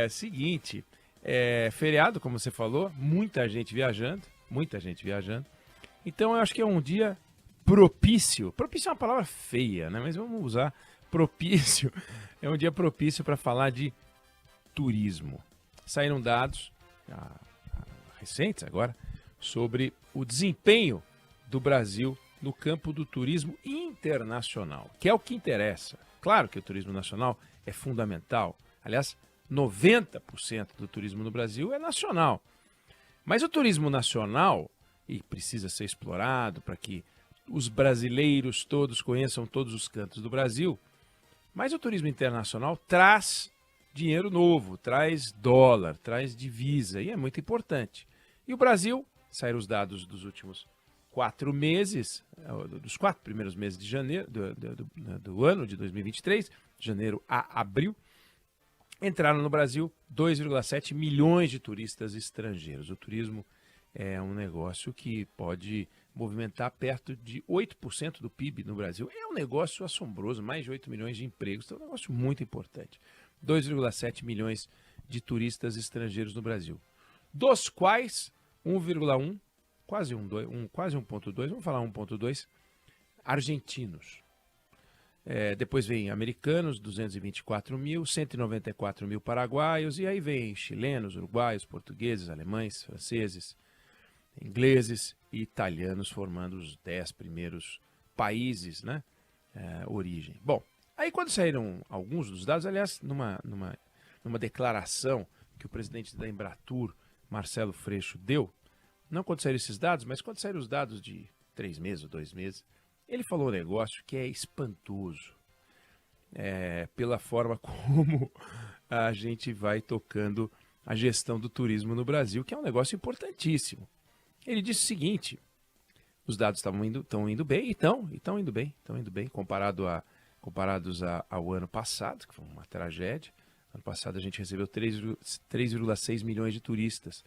Seguinte, feriado, como você falou, muita gente viajando. Então eu acho que é um dia propício. Propício é uma palavra feia, né? Mas vamos usar propício. É um dia propício para falar de turismo. Saíram dados recentes agora sobre o desempenho do Brasil no campo do turismo internacional, que é o que interessa. Claro que o turismo nacional é fundamental. Aliás, 90% do turismo no Brasil é nacional. Mas o turismo nacional, e precisa ser explorado para que os brasileiros todos conheçam todos os cantos do Brasil, mas o turismo internacional traz dinheiro novo, traz dólar, traz divisa, e é muito importante. E o Brasil, saíram os dados dos últimos 4 meses, dos 4 primeiros meses de janeiro do ano de 2023, de janeiro a abril, entraram no Brasil 2,7 milhões de turistas estrangeiros. O turismo é um negócio que pode movimentar perto de 8% do PIB no Brasil. É um negócio assombroso, mais de 8 milhões de empregos, então é um negócio muito importante. 2,7 milhões de turistas estrangeiros no Brasil, dos quais 1,1, quase 1,2, vamos falar 1,2, argentinos. Depois vem americanos, 224 mil, 194 mil paraguaios, e aí vem chilenos, uruguaios, portugueses, alemães, franceses, ingleses e italianos, formando os 10 primeiros países, né? Origem. Bom, aí quando saíram alguns dos dados, aliás, numa declaração que o presidente da Embratur, Marcelo Freixo, deu, não quando saíram esses dados, mas quando saíram os dados de 3 meses ou 2 meses, ele falou um negócio que é espantoso, pela forma como a gente vai tocando a gestão do turismo no Brasil, que é um negócio importantíssimo. Ele disse o seguinte: os dados estão indo bem, e estão indo bem, comparados ao ano passado, que foi uma tragédia. Ano passado a gente recebeu 3,6 milhões de turistas.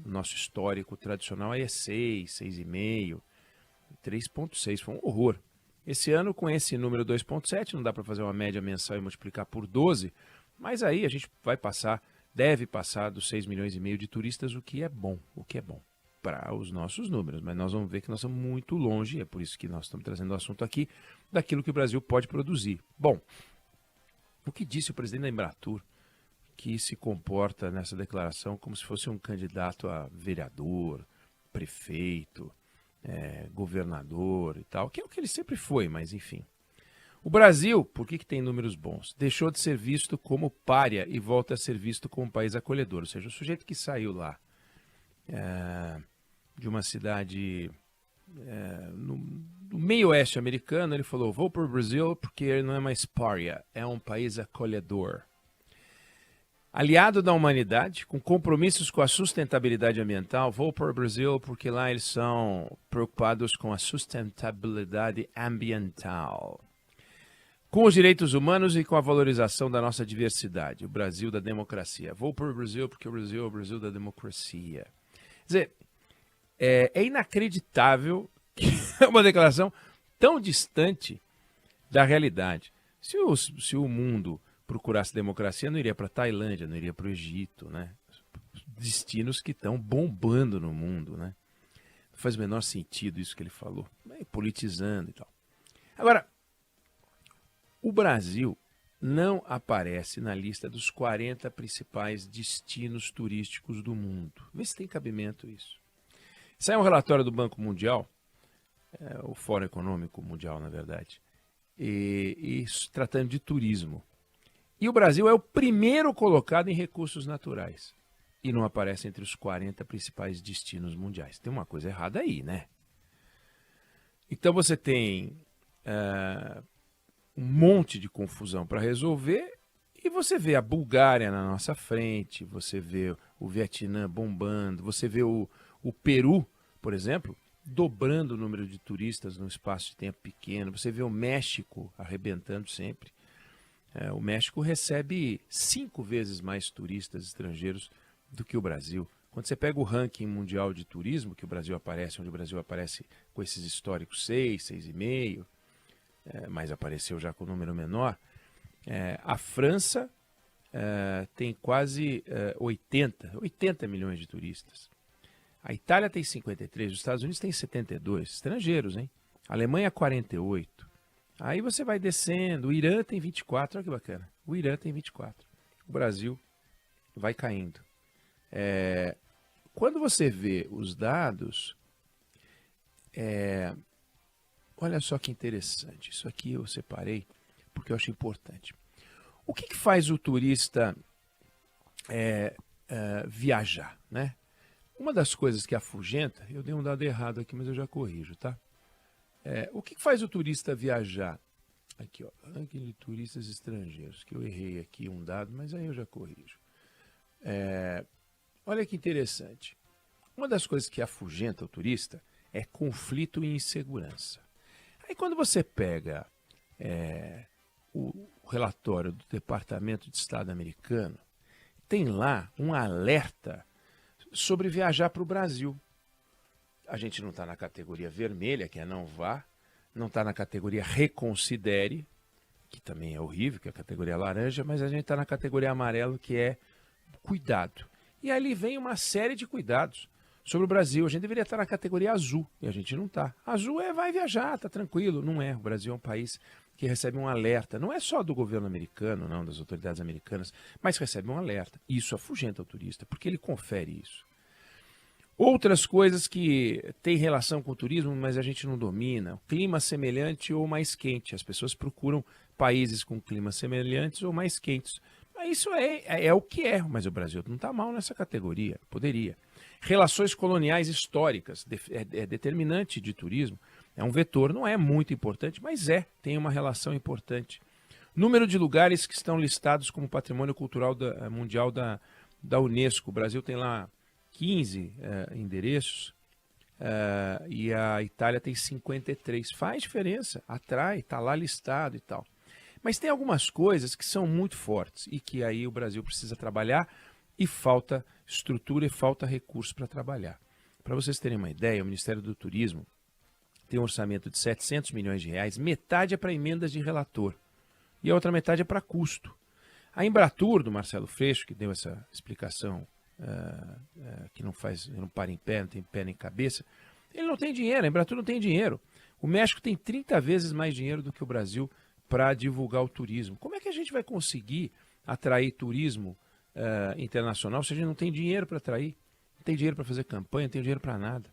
Nosso histórico tradicional é 6,5, 3,6, foi um horror. Esse ano, com esse número 2,7, não dá para fazer uma média mensal e multiplicar por 12, mas aí a gente deve passar dos 6 milhões e meio de turistas, o que é bom para os nossos números, mas nós vamos ver que nós estamos muito longe, é por isso que nós estamos trazendo o assunto aqui, daquilo que o Brasil pode produzir. Bom, o que disse o presidente da Embratur, que se comporta nessa declaração como se fosse um candidato a vereador, prefeito, governador e tal, que é o que ele sempre foi, mas enfim. O Brasil, por que tem números bons? Deixou de ser visto como pária e volta a ser visto como um país acolhedor. Ou seja, o sujeito que saiu lá de uma cidade no meio oeste americano, ele falou: vou para o Brasil porque ele não é mais pária, é um país acolhedor. Aliado da humanidade, com compromissos com a sustentabilidade ambiental, vou para o Brasil porque lá eles são preocupados com a sustentabilidade ambiental. Com os direitos humanos e com a valorização da nossa diversidade, o Brasil da democracia. Vou para o Brasil porque o Brasil é o Brasil da democracia. Quer dizer, é inacreditável que é uma declaração tão distante da realidade. Se o mundo procurasse democracia, não iria para a Tailândia, não iria para o Egito, né? Destinos que estão bombando no mundo, né? Não faz o menor sentido isso que ele falou, politizando e tal. Agora, o Brasil não aparece na lista dos 40 principais destinos turísticos do mundo. Vê se tem cabimento isso. Saiu um relatório do Banco Mundial, o Fórum Econômico Mundial, na verdade, e tratando de turismo. E o Brasil é o primeiro colocado em recursos naturais e não aparece entre os 40 principais destinos mundiais. Tem uma coisa errada aí, né? Então você tem um monte de confusão para resolver e você vê a Bulgária na nossa frente, você vê o Vietnã bombando, você vê o Peru, por exemplo, dobrando o número de turistas num espaço de tempo pequeno, você vê o México arrebentando sempre. O México recebe 5 vezes mais turistas estrangeiros do que o Brasil. Quando você pega o ranking mundial de turismo, que o Brasil aparece, onde o Brasil aparece com esses históricos 6, 6,5, mas apareceu já com um número menor, a França tem quase 80 milhões de turistas. A Itália tem 53, os Estados Unidos tem 72, estrangeiros, hein? A Alemanha 48. Aí você vai descendo, o Irã tem 24, olha que bacana. O Irã tem 24. O Brasil vai caindo. Quando você vê os dados, olha só que interessante. Isso aqui eu separei porque eu acho importante. O que faz o turista viajar, né? Uma das coisas que afugenta, eu dei um dado errado aqui, mas eu já corrijo, tá? O que faz o turista viajar? Aqui, ó, ranking de turistas estrangeiros, que eu errei aqui um dado, mas aí eu já corrijo. Olha que interessante. Uma das coisas que afugenta o turista é conflito e insegurança. Aí quando você pega o relatório do Departamento de Estado americano, tem lá um alerta sobre viajar para o Brasil. A gente não está na categoria vermelha, que é não vá, não está na categoria reconsidere, que também é horrível, que é a categoria laranja, mas a gente está na categoria amarelo, que é cuidado. E ali vem uma série de cuidados sobre o Brasil. A gente deveria estar na categoria azul, e a gente não está. Azul vai viajar, está tranquilo. Não é. O Brasil é um país que recebe um alerta, não é só do governo americano, não, das autoridades americanas, mas recebe um alerta. Isso afugenta o turista, porque ele confere isso. Outras coisas que têm relação com o turismo, mas a gente não domina. O clima semelhante ou mais quente. As pessoas procuram países com climas semelhantes ou mais quentes. Isso é o que é, mas o Brasil não está mal nessa categoria, poderia. Relações coloniais históricas, é determinante de turismo, é um vetor, não é muito importante, mas tem uma relação importante. Número de lugares que estão listados como patrimônio cultural mundial da Unesco. O Brasil tem lá 15 endereços e a Itália tem 53. Faz diferença, atrai, está lá listado e tal. Mas tem algumas coisas que são muito fortes e que aí o Brasil precisa trabalhar e falta estrutura e falta recurso para trabalhar. Para vocês terem uma ideia, o Ministério do Turismo tem um orçamento de 700 milhões de reais, metade é para emendas de relator e a outra metade é para custo. A Embratur, do Marcelo Freixo, que deu essa explicação que não para em pé, não tem pé nem cabeça, ele não tem dinheiro, a Embratur não tem dinheiro. O México tem 30 vezes mais dinheiro do que o Brasil para divulgar o turismo. Como é que a gente vai conseguir atrair turismo internacional se a gente não tem dinheiro para atrair? Não tem dinheiro para fazer campanha, não tem dinheiro para nada.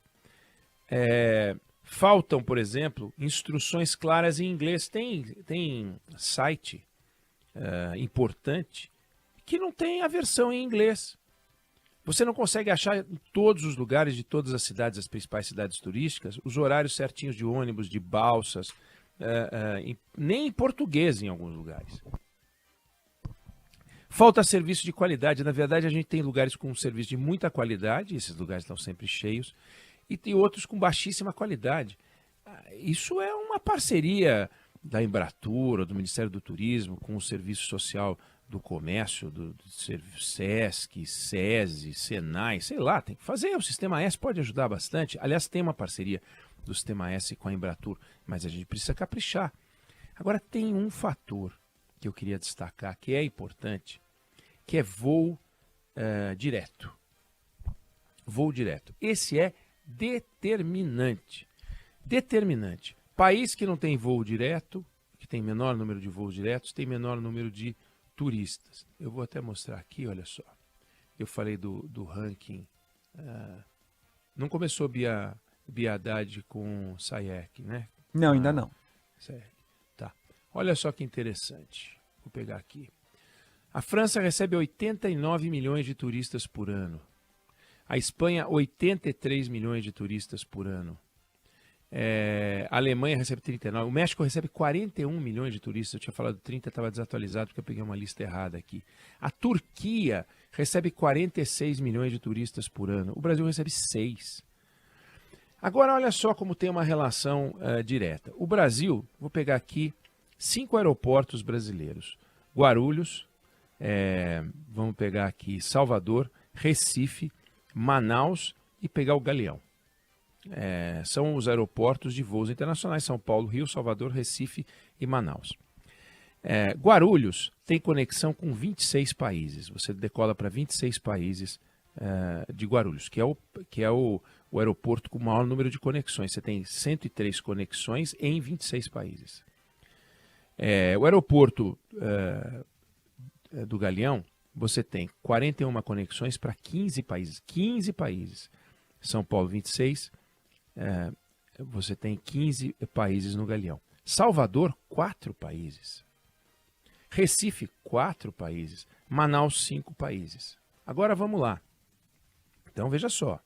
Faltam, por exemplo, instruções claras em inglês. Tem site importante que não tem a versão em inglês. Você não consegue achar em todos os lugares de todas as cidades, as principais cidades turísticas, os horários certinhos de ônibus, de balsas, nem em português em alguns lugares. Falta serviço de qualidade. Na verdade, a gente tem lugares com serviço de muita qualidade, esses lugares estão sempre cheios, e tem outros com baixíssima qualidade. Isso é uma parceria da Embratur, do Ministério do Turismo, com o Serviço Social do Comércio, do SESC, SESI, SENAI, sei lá, tem que fazer. O Sistema S pode ajudar bastante. Aliás, tem uma parceria do Sistema S com a Embratur, mas a gente precisa caprichar. Agora, tem um fator que eu queria destacar, que é importante, que é voo direto. Voo direto. Esse é determinante. Determinante. País que não tem voo direto, que tem menor número de voos diretos, tem menor número de turistas. Eu vou até mostrar aqui, olha só. Eu falei do ranking. Não começou Bia Haddad com Sayek, né? Não, ainda não. Tá. Olha só que interessante. Vou pegar aqui. A França recebe 89 milhões de turistas por ano. A Espanha, 83 milhões de turistas por ano. A Alemanha recebe 39. O México recebe 41 milhões de turistas. Eu tinha falado 30, estava desatualizado porque eu peguei uma lista errada aqui. A Turquia recebe 46 milhões de turistas por ano. O Brasil recebe 6. Agora, olha só como tem uma relação direta. O Brasil, vou pegar aqui 5 aeroportos brasileiros. Guarulhos, vamos pegar aqui Salvador, Recife, Manaus e pegar o Galeão. São os aeroportos de voos internacionais, São Paulo, Rio, Salvador, Recife e Manaus. Guarulhos tem conexão com 26 países. Você decola para 26 países de Guarulhos, que é o aeroporto com o maior número de conexões. Você tem 103 conexões em 26 países. O aeroporto do Galeão, você tem 41 conexões para 15 países. 15 países. São Paulo, 26. Você tem 15 países no Galeão. Salvador, 4 países. Recife, 4 países. Manaus, 5 países. Agora vamos lá. Então veja só.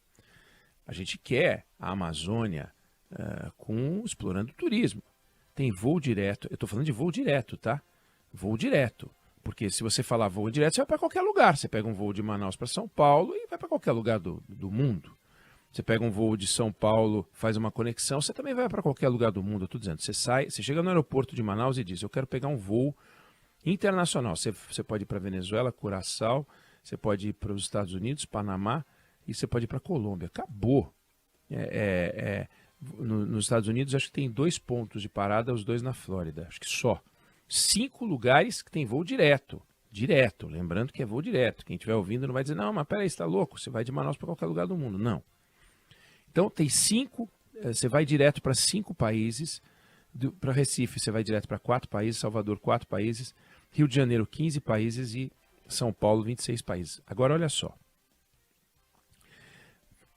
A gente quer a Amazônia explorando o turismo. Tem voo direto. Eu estou falando de voo direto, tá? Voo direto. Porque se você falar voo direto, você vai para qualquer lugar. Você pega um voo de Manaus para São Paulo e vai para qualquer lugar do mundo. Você pega um voo de São Paulo, faz uma conexão, você também vai para qualquer lugar do mundo. Eu estou dizendo, você chega no aeroporto de Manaus e diz, eu quero pegar um voo internacional. Você pode ir para Venezuela, Curaçao, você pode ir para os Estados Unidos, Panamá, e você pode ir para a Colômbia. Acabou. Nos Estados Unidos, acho que tem 2 pontos de parada, os 2 na Flórida. Acho que só. 5 lugares que tem voo direto. Direto. Lembrando que é voo direto. Quem estiver ouvindo não vai dizer, não, mas peraí, você está louco? Você vai de Manaus para qualquer lugar do mundo. Não. Então, tem 5, você vai direto para 5 países, para Recife você vai direto para 4 países, Salvador 4 países, Rio de Janeiro 15 países e São Paulo 26 países. Agora, olha só.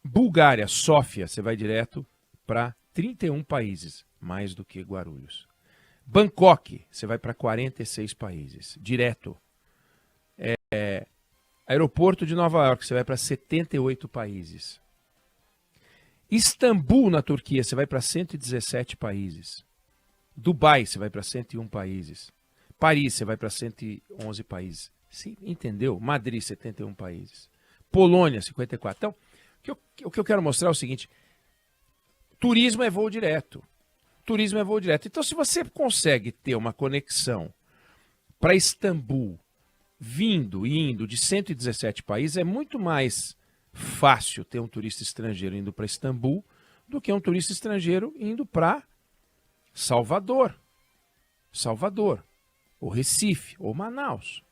Bulgária, Sófia, você vai direto para 31 países, mais do que Guarulhos. Bangkok, você vai para 46 países, direto. Aeroporto de Nova York, você vai para 78 países. Istambul, na Turquia, você vai para 117 países. Dubai, você vai para 101 países. Paris, você vai para 111 países. Você entendeu? Madrid, 71 países. Polônia, 54. Então, o que eu quero mostrar é o seguinte. Turismo é voo direto. Turismo é voo direto. Então, se você consegue ter uma conexão para Istambul, vindo e indo de 117 países, é muito mais fácil ter um turista estrangeiro indo para Istambul do que um turista estrangeiro indo para Salvador, ou Recife, ou Manaus.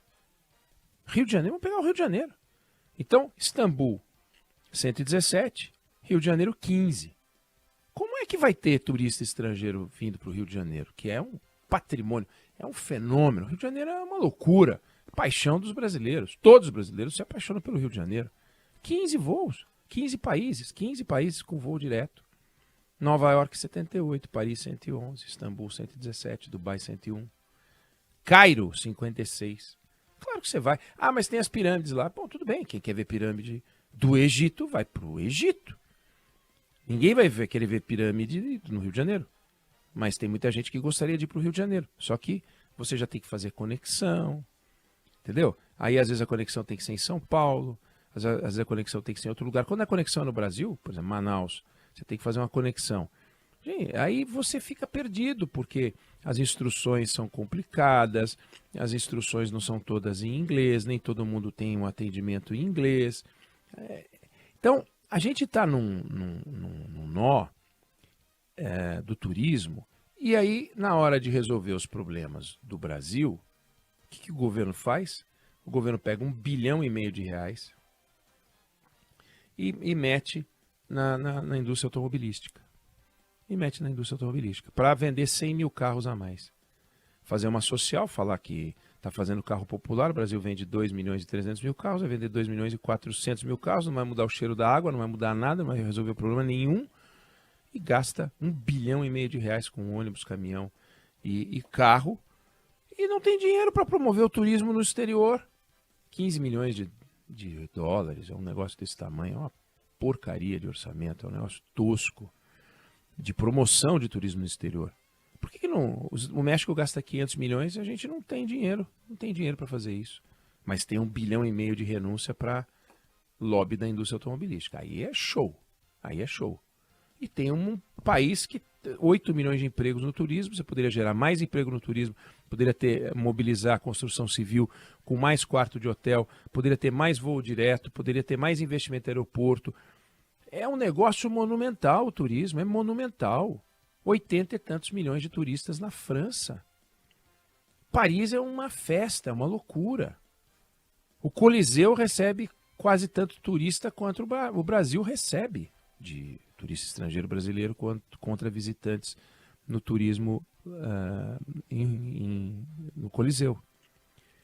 Rio de Janeiro, vamos pegar o Rio de Janeiro. Então, Istambul, 117, Rio de Janeiro, 15. Como é que vai ter turista estrangeiro vindo para o Rio de Janeiro? Que é um patrimônio, é um fenômeno. O Rio de Janeiro é uma loucura, paixão dos brasileiros. Todos os brasileiros se apaixonam pelo Rio de Janeiro. 15 voos, 15 países com voo direto. Nova York, 78, Paris, 111, Istambul, 117, Dubai, 101. Cairo, 56. Claro que você vai. Ah, mas tem as pirâmides lá. Bom, tudo bem, quem quer ver pirâmide do Egito, vai para o Egito. Ninguém vai querer ver pirâmide no Rio de Janeiro. Mas tem muita gente que gostaria de ir para o Rio de Janeiro. Só que você já tem que fazer conexão, entendeu? Aí às vezes a conexão tem que ser em São Paulo, às vezes a conexão tem que ser em outro lugar. Quando a conexão é no Brasil, por exemplo, Manaus, você tem que fazer uma conexão. Gente, aí você fica perdido, porque as instruções são complicadas, as instruções não são todas em inglês, nem todo mundo tem um atendimento em inglês. Então, a gente está num nó do turismo, e aí, na hora de resolver os problemas do Brasil, o que o governo faz? O governo pega R$1,5 bilhão de reais e mete na indústria automobilística. Para vender 100 mil carros a mais. Fazer uma social, falar que está fazendo carro popular, o Brasil vende 2 milhões e 300 mil carros, vai vender 2 milhões e 400 mil carros, não vai mudar o cheiro da água, não vai mudar nada, não vai resolver problema nenhum, e gasta R$1,5 bilhão de reais com ônibus, caminhão e carro, e não tem dinheiro para promover o turismo no exterior. 15 milhões de dólares, é um negócio desse tamanho, é uma porcaria de orçamento, é um negócio tosco de promoção de turismo no exterior. Por que não? O México gasta 500 milhões e a gente não tem dinheiro para fazer isso. Mas tem R$1,5 bilhão de renúncia para lobby da indústria automobilística. Aí é show. E tem um país que 8 milhões de empregos no turismo, você poderia gerar mais emprego no turismo, poderia mobilizar a construção civil com mais quarto de hotel, poderia ter mais voo direto, poderia ter mais investimento em aeroporto. É um negócio monumental o turismo, é monumental. 80 e tantos milhões de turistas na França. Paris é uma festa, é uma loucura. O Coliseu recebe quase tanto turista quanto o Brasil recebe de turista estrangeiro brasileiro contra visitantes no turismo no Coliseu.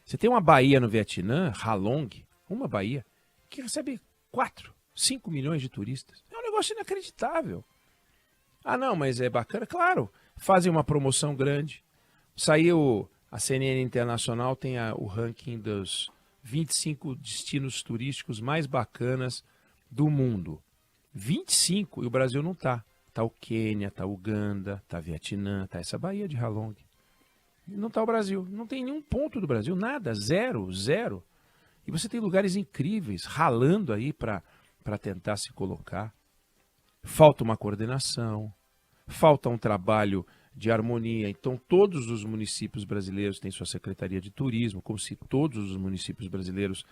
Você tem uma baía no Vietnã, Halong, uma baía, que recebe 4, 5 milhões de turistas. É um negócio inacreditável. Ah, não, mas é bacana? Claro, fazem uma promoção grande. Saiu, a CNN Internacional tem o ranking dos 25 destinos turísticos mais bacanas do mundo. 25, e o Brasil não tá. Tá o Quênia, tá o Uganda, tá o Vietnã, tá essa baía de Halong. Não tá o Brasil. Não tem nenhum ponto do Brasil, nada, zero. E você tem lugares incríveis, ralando aí para tentar se colocar. Falta uma coordenação, falta um trabalho de harmonia. Então, todos os municípios brasileiros têm sua Secretaria de Turismo, como se todos os municípios brasileiros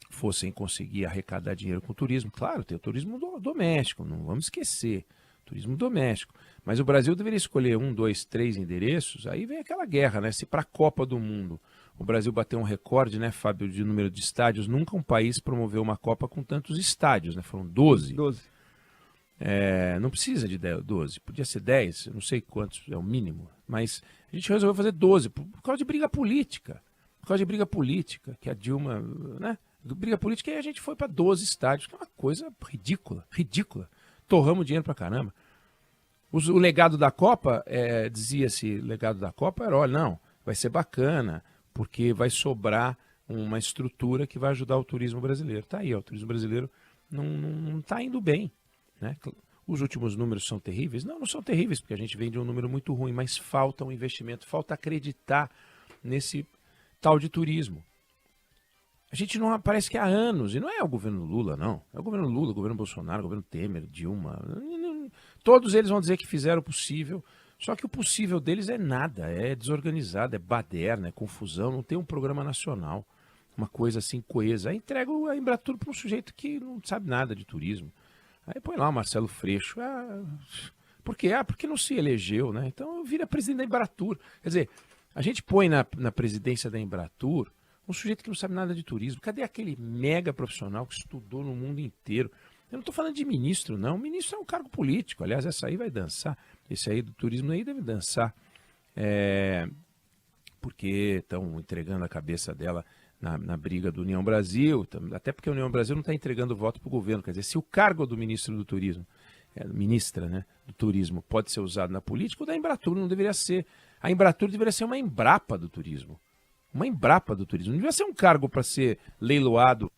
fossem conseguir arrecadar dinheiro com o turismo. Claro, tem o turismo doméstico, não vamos esquecer, turismo doméstico. Mas o Brasil deveria escolher 1, 2, 3 endereços, aí vem aquela guerra, né? Se para a Copa do Mundo o Brasil bateu um recorde, né, Fábio, de número de estádios, nunca um país promoveu uma Copa com tantos estádios, né? Foram 12. 12. Não precisa de 12, podia ser 10, eu não sei quantos é o mínimo, mas a gente resolveu fazer 12 por causa de briga política. Por causa de briga política, que a Dilma, né? Briga política, e a gente foi para 12 estádios, que é uma coisa ridícula. Torramos dinheiro pra caramba. O legado da Copa, dizia-se, legado da Copa era, olha, não, vai ser bacana, porque vai sobrar uma estrutura que vai ajudar o turismo brasileiro. Tá aí, ó, o turismo brasileiro não tá indo bem, né? Os últimos números são terríveis? Não são terríveis, porque a gente vem de um número muito ruim, mas falta um investimento, falta acreditar nesse tal de turismo. A gente não aparece que há anos, e não é o governo Lula, não. É o governo Lula, o governo Bolsonaro, o governo Temer, Dilma. Todos eles vão dizer que fizeram o possível, só que o possível deles é nada, é desorganizado, é baderna, é confusão, não tem um programa nacional, uma coisa assim coesa. Aí entrega a Embratur para um sujeito que não sabe nada de turismo. Aí põe lá o Marcelo Freixo. Por quê? Porque não se elegeu, né? Então vira presidente da Embratur. Quer dizer, a gente põe na presidência da Embratur um sujeito que não sabe nada de turismo. Cadê aquele mega profissional que estudou no mundo inteiro? Eu não estou falando de ministro, não. O ministro é um cargo político. Aliás, essa aí vai dançar. Esse aí do turismo aí deve dançar. Porque estão entregando a cabeça dela na briga do União Brasil. Até porque a União Brasil não está entregando voto para o governo. Quer dizer, se o cargo do ministro do turismo, ministra, né, do turismo, pode ser usado na política, o da Embratur não deveria ser. A Embratur deveria ser uma Embrapa do turismo. Uma Embrapa do turismo. Não devia ser um cargo para ser leiloado,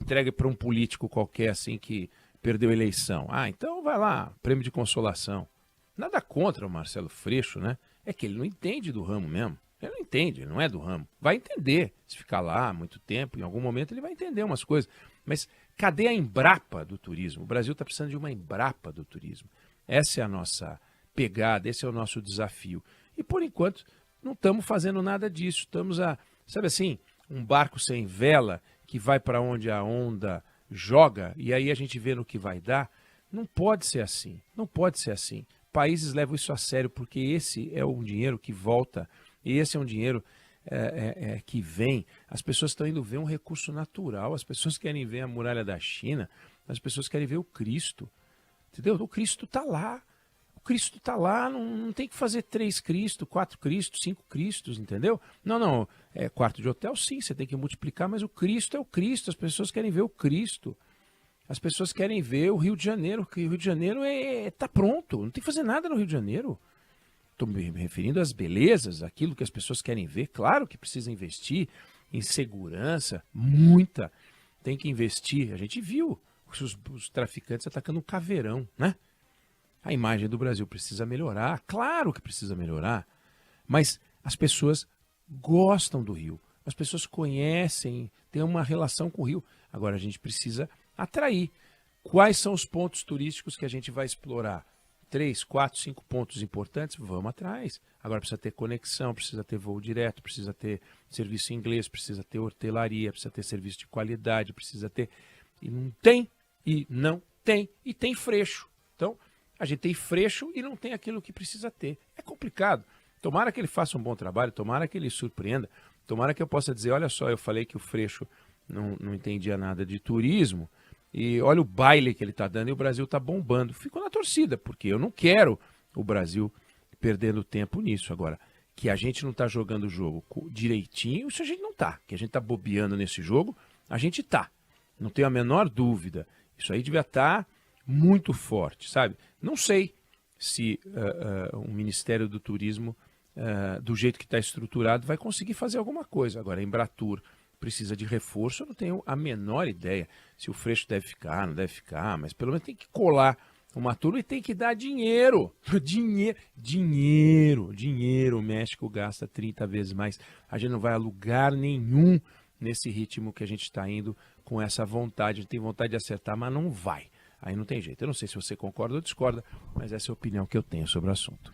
entregue para um político qualquer assim que perdeu a eleição. Então vai lá, prêmio de consolação. Nada contra o Marcelo Freixo, né? É que ele não entende do ramo mesmo. Ele não entende, ele não é do ramo. Vai entender. Se ficar lá há muito tempo, em algum momento ele vai entender umas coisas. Mas cadê a Embrapa do turismo? O Brasil está precisando de uma Embrapa do turismo. Essa é a nossa pegada, esse é o nosso desafio. E por enquanto não estamos fazendo nada disso. Estamos sabe assim, um barco sem vela que vai para onde a onda joga e aí a gente vê no que vai dar. Não pode ser assim. Não pode ser assim. Países levam isso a sério porque esse é um dinheiro que volta. E esse é um dinheiro que vem. As pessoas estão indo ver um recurso natural. As pessoas querem ver a muralha da China. As pessoas querem ver o Cristo. Entendeu? O Cristo está lá. O Cristo está lá, não tem que fazer 3 Cristos, 4 Cristos, 5 Cristos, entendeu? Não, quarto de hotel sim, você tem que multiplicar, mas o Cristo é o Cristo, as pessoas querem ver o Cristo. As pessoas querem ver o Rio de Janeiro, porque o Rio de Janeiro está pronto, não tem que fazer nada no Rio de Janeiro. Estou me referindo às belezas, aquilo que as pessoas querem ver. Claro que precisa investir em segurança, muita. Tem que investir. A gente viu os traficantes atacando um caveirão, né? A imagem do Brasil precisa melhorar, claro que precisa melhorar, mas as pessoas gostam do Rio, as pessoas conhecem, têm uma relação com o Rio. Agora a gente precisa atrair. Quais são os pontos turísticos que a gente vai explorar? 3, 4, 5 pontos importantes? Vamos atrás. Agora precisa ter conexão, precisa ter voo direto, precisa ter serviço em inglês, precisa ter hotelaria, precisa ter serviço de qualidade, precisa ter... E não tem, e tem Freixo. Então, a gente tem Freixo e não tem aquilo que precisa ter. É complicado. Tomara que ele faça um bom trabalho, tomara que ele surpreenda, tomara que eu possa dizer, olha só, eu falei que o Freixo não entendia nada de turismo, e olha o baile que ele está dando e o Brasil está bombando. Fico na torcida, porque eu não quero o Brasil perdendo tempo nisso. Agora, que a gente não está jogando o jogo direitinho, isso a gente não está. Que a gente está bobeando nesse jogo, a gente está. Não tenho a menor dúvida. Isso aí devia estar muito forte, sabe? Não sei se o Ministério do Turismo, do jeito que está estruturado, vai conseguir fazer alguma coisa. Agora, a Embratur precisa de reforço, eu não tenho a menor ideia se o Freixo deve ficar, não deve ficar, mas pelo menos tem que colar uma turma e tem que dar dinheiro. Dinheiro. O México gasta 30 vezes mais. A gente não vai a lugar nenhum nesse ritmo que a gente está indo com essa vontade. A gente tem vontade de acertar, mas não vai. Aí não tem jeito. Eu não sei se você concorda ou discorda, mas essa é a opinião que eu tenho sobre o assunto.